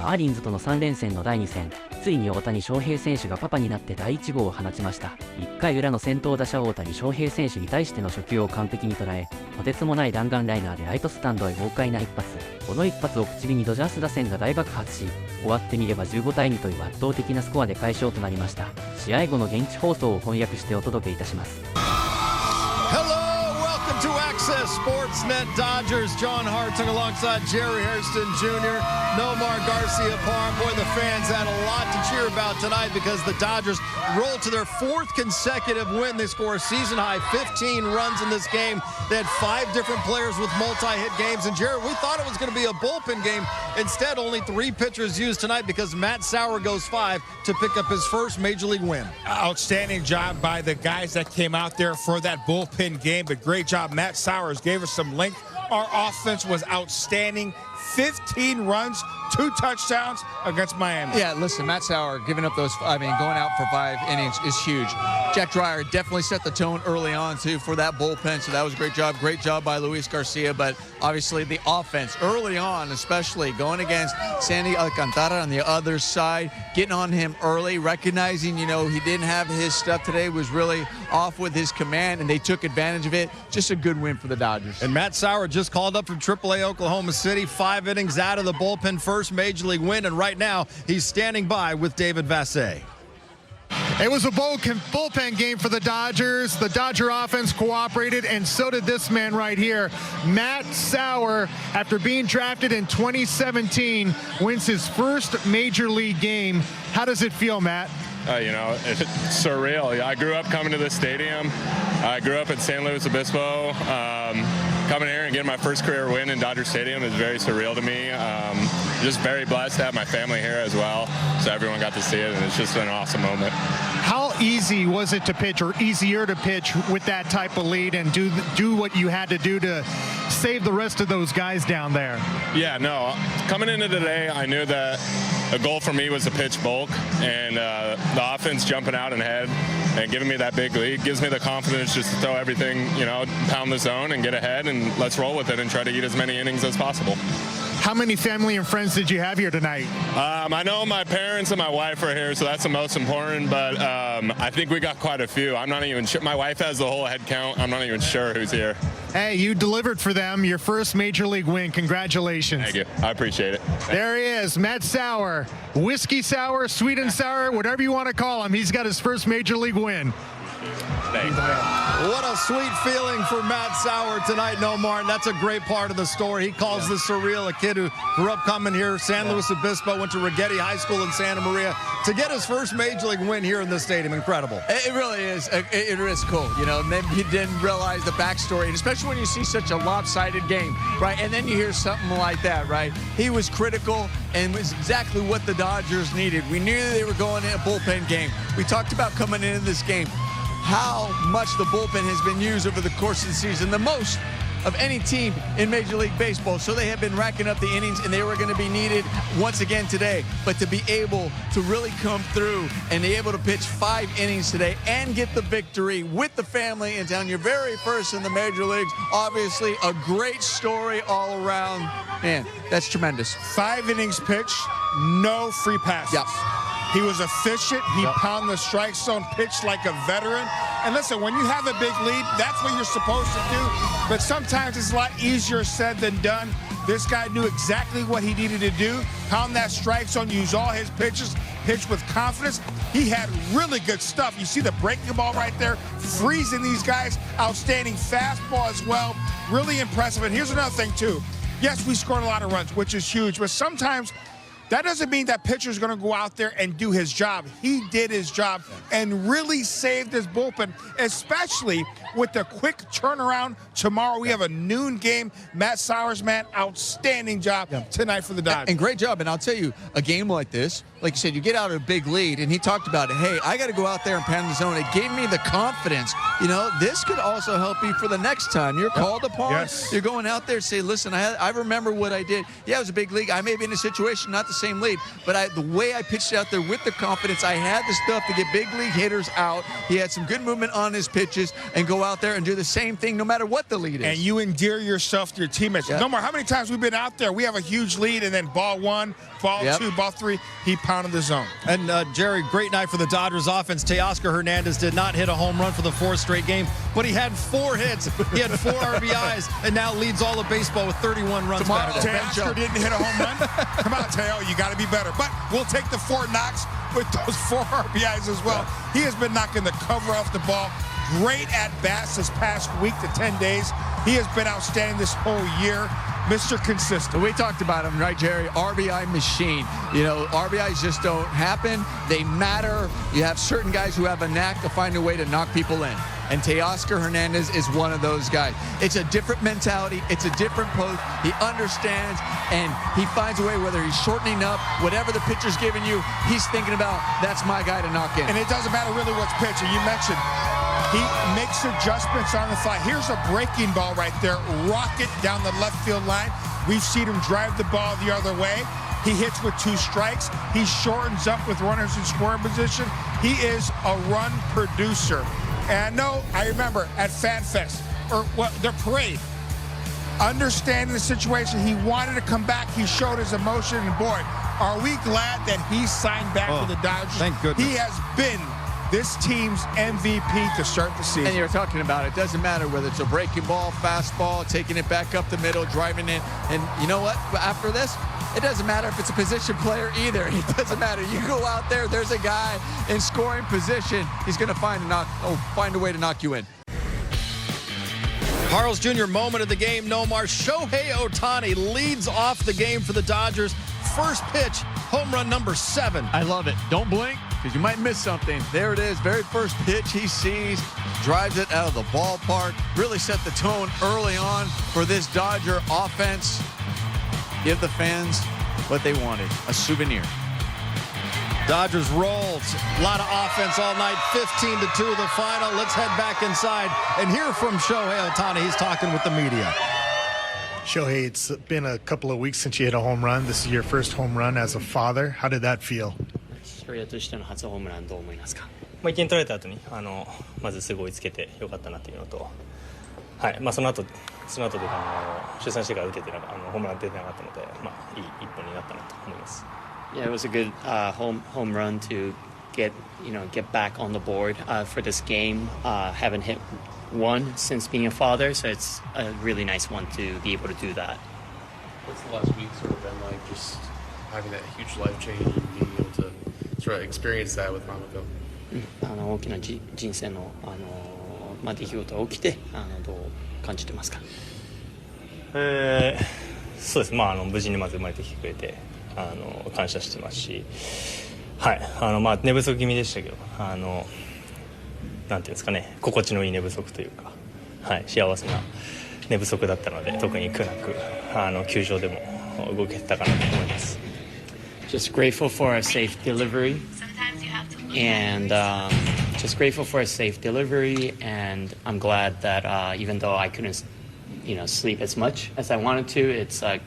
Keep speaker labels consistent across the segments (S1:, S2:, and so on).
S1: マーリンズとの3連戦の第2戦、ついに大谷翔平選手がパパになって第1号を放ちました。1回裏の先頭打者大谷翔平選手に対しての初球を完璧に捉え、とてつもない弾丸ライナーでライトスタンドへ豪快な一発。この一発を口火にドジャース打線が大爆発し、終わってみれば15対2という圧倒的なスコアで快勝となりました。試合後の現地放送を翻訳してお届けいたします。
S2: To Access Sportsnet Dodgers, John Hartung alongside Jerry Hairston Jr., Nomar Garcia-Parham. Boy, the fans had a lot to cheer about tonight because the Dodgers rolled to their 4th consecutive win. They score a season-high 15 runs in this game. They had 5 different players with multi-hit games. And, Jerry, we thought it was going to be a bullpen game. Instead, only 3 pitchers used tonight because Matt Sauer goes 5 to pick up his first Major League win.
S3: Outstanding job by the guys that came out there for that bullpen game, but great job. Matt Sauer gave us some length. Our offense was outstanding. 15 runs, 2 touchdowns against Miami.
S4: Yeah, listen, Matt Sauer giving up those, going out for 5 innings is huge. Jack Dreyer definitely set the tone early on, too, for that bullpen, so that was a great job. Great job by Luis Garcia, but obviously the offense early on, especially going against Sandy Alcantara on the other side, getting on him early, recognizing, you know, he didn't have his stuff today, was really off with his command, and they took advantage of it. Just a good win for the Dodgers.
S2: And Matt Sauer just called up from AAA Oklahoma City, 5 innings out of the bullpen, first Major League win, and right now he's standing by with David Vassegh.
S5: It was a bullpen game for the Dodgers. The Dodger offense cooperated, and so did this man right here. Matt Sauer, after being drafted in 2017, wins his first Major League game. How does it feel, Matt?
S6: You know, it's surreal. I grew up coming to this stadium. I grew up in San Luis Obispo. Coming here and getting my first career win in Dodger Stadium is very surreal to me. Just very blessed to have my family here as well, so everyone got to see it, and it's just an awesome moment.
S5: How easy was it to pitch, or easier to pitch with that type of lead and do what you had to do to save the rest of those guys down there?
S6: Yeah, no. Coming into today, I knew that a goal for me was to pitch bulk, and the offense jumping out and ahead and giving me that big lead gives me the confidence just to throw everything, you know, pound the zone and get ahead, and let's roll with it and try to eat as many innings as possible.
S5: How many family and friends did you have here tonight?
S6: I know my parents and my wife are here, so that's the most important, but I think we got quite a few. I'm not even sure. My wife has the whole head count. I'm not even sure who's here.
S5: Hey, you delivered for them your first Major League win. Congratulations.
S6: Thank you. I appreciate it.
S5: There he is, Matt Sauer. Whiskey sour, sweet and sour, whatever you want to call him. He's got his first Major League win.
S2: What a sweet feeling for Matt Sauer tonight, no, Martin. That's a great part of the story. He calls this surreal. A kid who grew up coming here, San Luis Obispo, went to Rigetti High School in Santa Maria to get his first Major League win here in this stadium. Incredible.
S4: It really is. It is cool. You know, maybe he didn't realize the backstory, and especially when you see such a lopsided game, right? And then you hear something like that, right? He was critical and was exactly what the Dodgers needed. We knew they were going in a bullpen game. We talked about coming into this game how much the bullpen has been used over the course of the season, the most of any team in Major League Baseball. So they have been racking up the innings, and they were going to be needed once again today. But to be able to really come through and be able to pitch 5 innings today and get the victory with the family in town, your very first in the Major Leagues, obviously a great story all around. Man, that's tremendous.
S3: 5 innings pitched, no free passes.
S4: Yep.
S3: He was efficient. He pounded the strike zone, pitched like a veteran. And listen, when you have a big lead, that's what you're supposed to do. But sometimes it's a lot easier said than done. This guy knew exactly what he needed to do. Pound that strike zone, use all his pitches, pitch with confidence. He had really good stuff. You see the breaking ball right there, freezing these guys. Outstanding fastball as well. Really impressive. And here's another thing, too. Yes, we scored a lot of runs, which is huge. But sometimes that doesn't mean that pitcher's going to go out there and do his job. He did his job and really saved his bullpen, especially with the quick turnaround tomorrow. We have a noon game. Matt Sauer's, man, outstanding job tonight for the Dodgers.
S4: And great job. And I'll tell you, a game like this, like you said, you get out of a big lead, and he talked about it. Hey, I got to go out there and pound the zone. It gave me the confidence. You know, this could also help you for the next time you're called upon.
S3: Yes.
S4: You're going out there and say, listen, I remember what I did. Yeah, it was a big league. I may be in a situation not to the same lead, but the way I pitched it out there with the confidence, I had the stuff to get big league hitters out. He had some good movement on his pitches and go out there and do the same thing no matter what the lead is.
S3: And you endear yourself to your teammates.
S4: Yep.
S3: No more. How many times we've been out there? We have a huge lead, and then ball one, ball two, ball three, he pounded the zone.
S2: And Jerry, great night for the Dodgers offense. Teoscar Hernandez did not hit a home run for the 4th straight game, but he had 4 hits. He had 4 RBIs, and now leads all of baseball with 31 runs.
S3: Teoscar didn't hit a home run? Come on, Teo, you got to be better. But we'll take the 4 knocks with those 4 RBIs as well. He has been knocking the cover off the ball. Great at-bats this past week to 10 days. He has been outstanding this whole year. Mr. Consistent.
S4: We talked about him, right, Jerry? RBI machine. You know, RBIs just don't happen. They matter. You have certain guys who have a knack to find a way to knock people in. And Teoscar Hernandez is one of those guys. It's a different mentality. It's a different post. He understands, and he finds a way, whether he's shortening up, whatever the pitcher's giving you, he's thinking about, that's my guy to knock in.
S3: And it doesn't matter really what's pitching. You mentioned he makes adjustments on the fly. Here's a breaking ball right there. Rocket down the left field line. We've seen him drive the ball the other way. He hits with 2 strikes. He shortens up with runners in scoring position. He is a run producer. And I remember at FanFest, or the parade, understanding the situation, he wanted to come back. He showed his emotion, and boy, are we glad that he signed back with the Dodgers.
S2: Thank goodness.
S3: He has been this team's MVP to start the season.
S4: And you're talking about it doesn't matter whether it's a breaking ball, fastball, taking it back up the middle, driving it. And you know what? After this, it doesn't matter if it's a position player either. It doesn't matter. You go out there, there's a guy in scoring position. He's going to find a way to knock you in.
S2: Carl's Jr. moment of the game, Nomar. Shohei Ohtani leads off the game for the Dodgers. First pitch, home run number 7.
S4: I love it. Don't blink, because you might miss something. There it is. Very first pitch he sees. Drives it out of the ballpark. Really set the tone early on for this Dodger offense. Give the fans what they wanted, a souvenir.
S2: Dodgers rolled. A lot of offense all night. 15-2 the final. Let's head back inside and hear from Shohei Ohtani. He's talking with the media.
S5: Shohei, it's been a couple of weeks since you hit a home run. This is your first home run as a father. How did that feel?
S7: 父親としての初ホームランどう思いますか？1
S8: 点取られた後にまずすぐ追いつけてよかったなというのと、はい、その後というか出産してから打ててホームラン出てなかったので、いい一本になったなと思います。
S7: Yeah, it was a good home run to get back on the board for this game. Haven't hit one since being a father, so it's a really nice one to be able to do that.
S9: What's the last week sort of been like, just having that huge life change and being able to sort of experience that with Mamako?
S7: 大きな人生の出来事が起きてどう感じてますか？
S8: そうです。無事にまず生まれてきてくれて感謝してますし、はい、寝不足気味でしたけどなんていうんですかね、心地のいい寝不足というか、はい、幸せな寝不足だったので、特に苦なく球場でも動けてたかなと思います。
S7: Just grateful for a safe delivery, and just grateful for a safe delivery, and I'm glad that even though I couldn't, sleep as much as I wanted to, it's a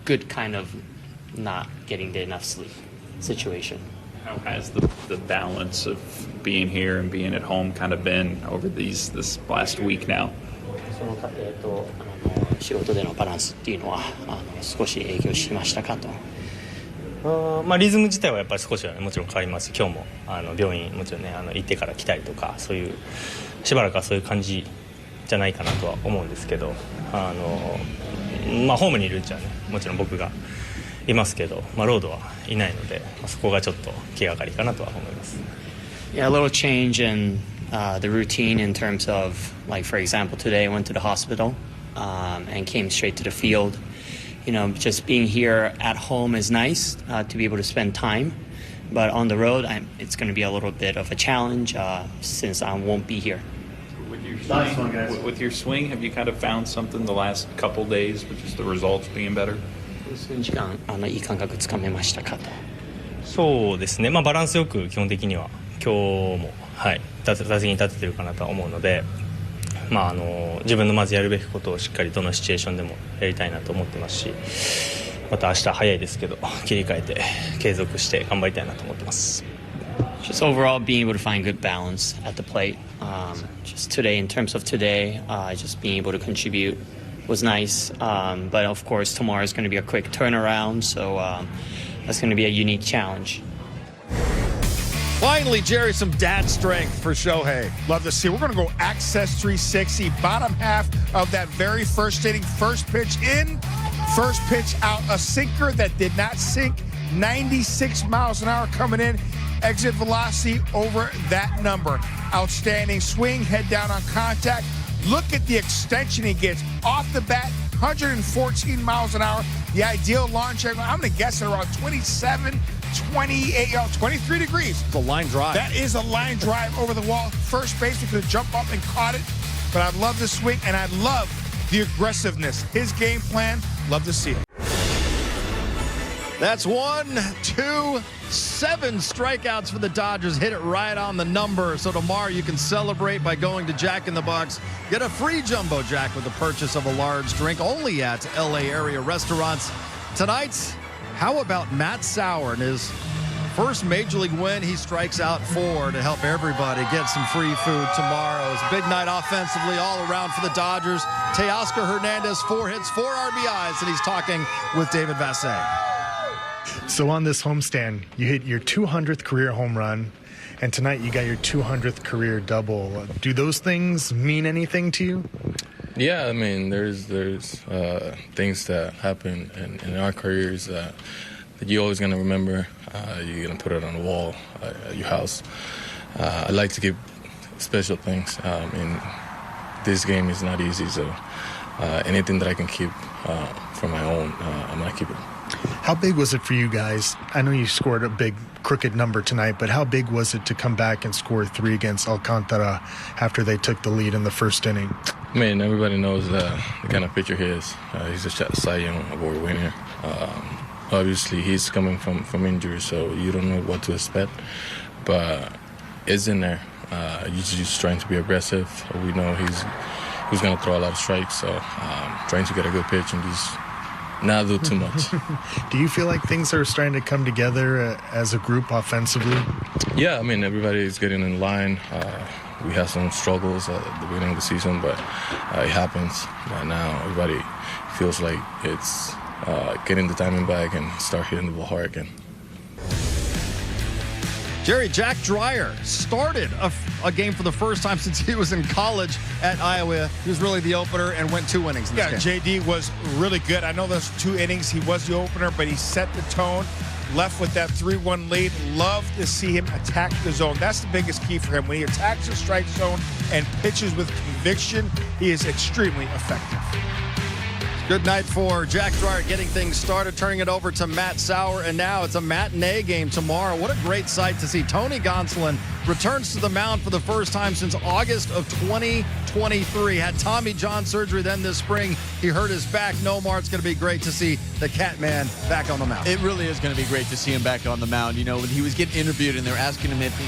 S7: good kind of not getting the enough sleep situation.
S10: How has the balance of being here and being at home kind of been over this last week now?
S7: その過程と仕事でのバランスっていうのは少し影響しましたかと。
S8: リズム自体はやっぱり少しは、もちろん変わります。今日も病院もちろんね行ってから来たりとか、そういうしばらくはそういう感じじゃないかなとは思うんですけど、ホームにいるうちはね、もちろん僕がいますけど、ロードはいないので、そこがちょっと気がかりかなとは思います。
S7: Yeah, a little change in the routine in terms of, like, for example, today I went to the hospital and came straight to the field. Just being here at home is nice to be able to spend time, but on the road, it's going to be a little bit of a challenge since I won't be here.
S10: With your swing, have you kind of found something the last couple days, with just the results being better?
S7: 数時間いい感覚つかめましたかと。
S8: そうですね、バランスよく基本的には今日も、はい、打席に立ててるかなとは思うので、自分のまずやるべきことをしっかりどのシチュエーションでもやりたいなと思ってますし、また明日早いですけど切り替えて継続して頑張りたいなと思ってます。
S7: Just overall being able to find good balance at the plate. Just today, in terms of today, just being able to contribute was nice. But of course, tomorrow is going to be a quick turnaround, so that's going to be a unique challenge.
S2: Finally, Jerry, some dad strength for Shohei.
S3: Love to see. We're going to go Access 360, bottom half of that very first inning. First pitch in, first pitch out. A sinker that did not sink. 96 miles an hour coming in. Exit velocity over that number. Outstanding swing, head down on contact. Look at the extension he gets off the bat. 114 miles an hour. The ideal launch angle, I'm going to guess at around 27, 28, 23 degrees.
S2: It's a line drive.
S3: That is a line drive over the wall. First baseman could have jumped up and caught it. But I love the swing, and I love the aggressiveness. His game plan, love to see it.
S2: That's 1, 2, 7 strikeouts for the Dodgers. Hit it right on the number. So tomorrow you can celebrate by going to Jack in the Box. Get a free Jumbo Jack with the purchase of a large drink only at LA area restaurants. Tonight, how about Matt Sauer in his first Major League win? He strikes out 4 to help everybody get some free food tomorrow. It's a big night offensively all around for the Dodgers. Teoscar Hernandez, 4 hits, 4 RBIs, and he's talking with David Vassegh.
S5: So on this homestand, you hit your 200th career home run, and tonight you got your 200th career double. Do those things mean anything to you?
S6: Yeah, I mean, there's things that happen in our careers that you're always going to remember. You're going to put it on the wall at your house. I like to keep special things. And this game is not easy, so anything that I can keep for my own, I'm going to keep it.
S5: How big was it for you guys? I know you scored a big crooked number tonight, but how big was it to come back and score 3 against Alcantara after they took the lead in the first inning?
S6: I mean, everybody knows the kind of pitcher he is. He's a Cy Young Award winner. Obviously, he's coming from injury, so you don't know what to expect. But it's in there. He's just trying to be aggressive. We know he's going to throw a lot of strikes, so trying to get a good pitch and just not do too much.
S5: Do you feel like things are starting to come together as a group offensively?
S6: Yeah, I mean, everybody is getting in line. We had some struggles at the beginning of the season, but it happens. But now everybody feels like it's getting the timing back and start hitting the ball hard again.
S2: Jerry, Jack Dreyer started a game for the first time since he was in college at Iowa. He was really the opener and went 2 innings in this game.
S3: JD was really good. I know those 2 innings, he was the opener, but he set the tone, left with that 3-1 lead. Love to see him attack the zone. That's the biggest key for him. When he attacks the strike zone and pitches with conviction, he is extremely effective.
S2: Good night for Jack Dreyer getting things started, turning it over to Matt Sauer, and now it's a matinee game tomorrow. What a great sight to see. Tony Gonsolin returns to the mound for the first time since August of 2023. Had Tommy John surgery then this spring. He hurt his back. Nomar, it's going to be great to see the Catman back on the mound.
S4: It really is going to be great to see him back on the mound. You know, when he was getting interviewed and they're asking him if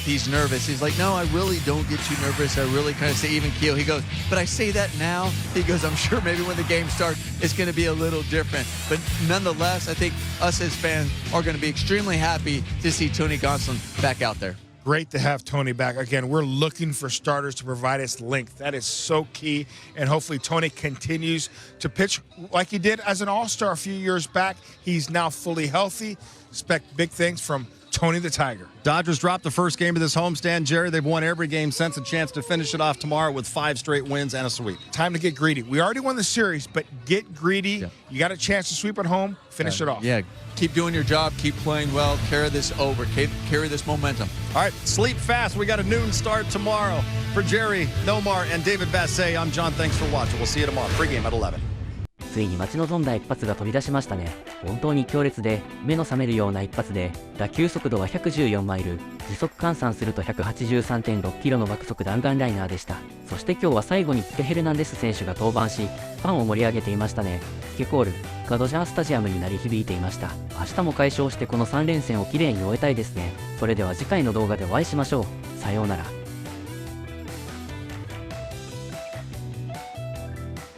S4: he's nervous, he's like, no, I really don't get too nervous. I really kind of stay even keel. He goes, but I say that now. He goes, I'm sure maybe when the game starts, it's going to be a little different. But nonetheless, I think us as fans are going to be extremely happy to see Tony Gonsolin back out there.
S3: Great to have Tony back. Again, we're looking for starters to provide us length. That is so key. And hopefully Tony continues to pitch like he did as an all-star a few years back. He's now fully healthy. Expect big things from Tony the Tiger.
S2: Dodgers dropped the first game of this homestand. Jerry, they've won every game since. A chance to finish it off tomorrow with 5 straight wins and a sweep.
S3: Time to get greedy. We already won the series, but get greedy. Yeah. You got a chance to sweep at home. Finish it off.
S4: Yeah, keep doing your job. Keep playing well. Carry this over. Carry this momentum.
S2: All right, sleep fast. We got a noon start tomorrow. For Jerry, Nomar, and David Vassegh, I'm John. Thanks for watching. We'll see you tomorrow. Pregame at 11.
S1: ついに待ち望んだ一発が飛び出しましたね。本当に強烈で目の覚めるような一発で、打球速度は114マイル、時速換算すると 183.6 キロの爆速弾丸ライナーでした。そして今日は最後にヘルナンデス選手が登板し、ファンを盛り上げていましたね。スケコールがドジャースタジアムに鳴り響いていました。明日も快勝してこの3連戦をきれいに終えたいですね。それでは次回の動画でお会いしましょう。さようなら。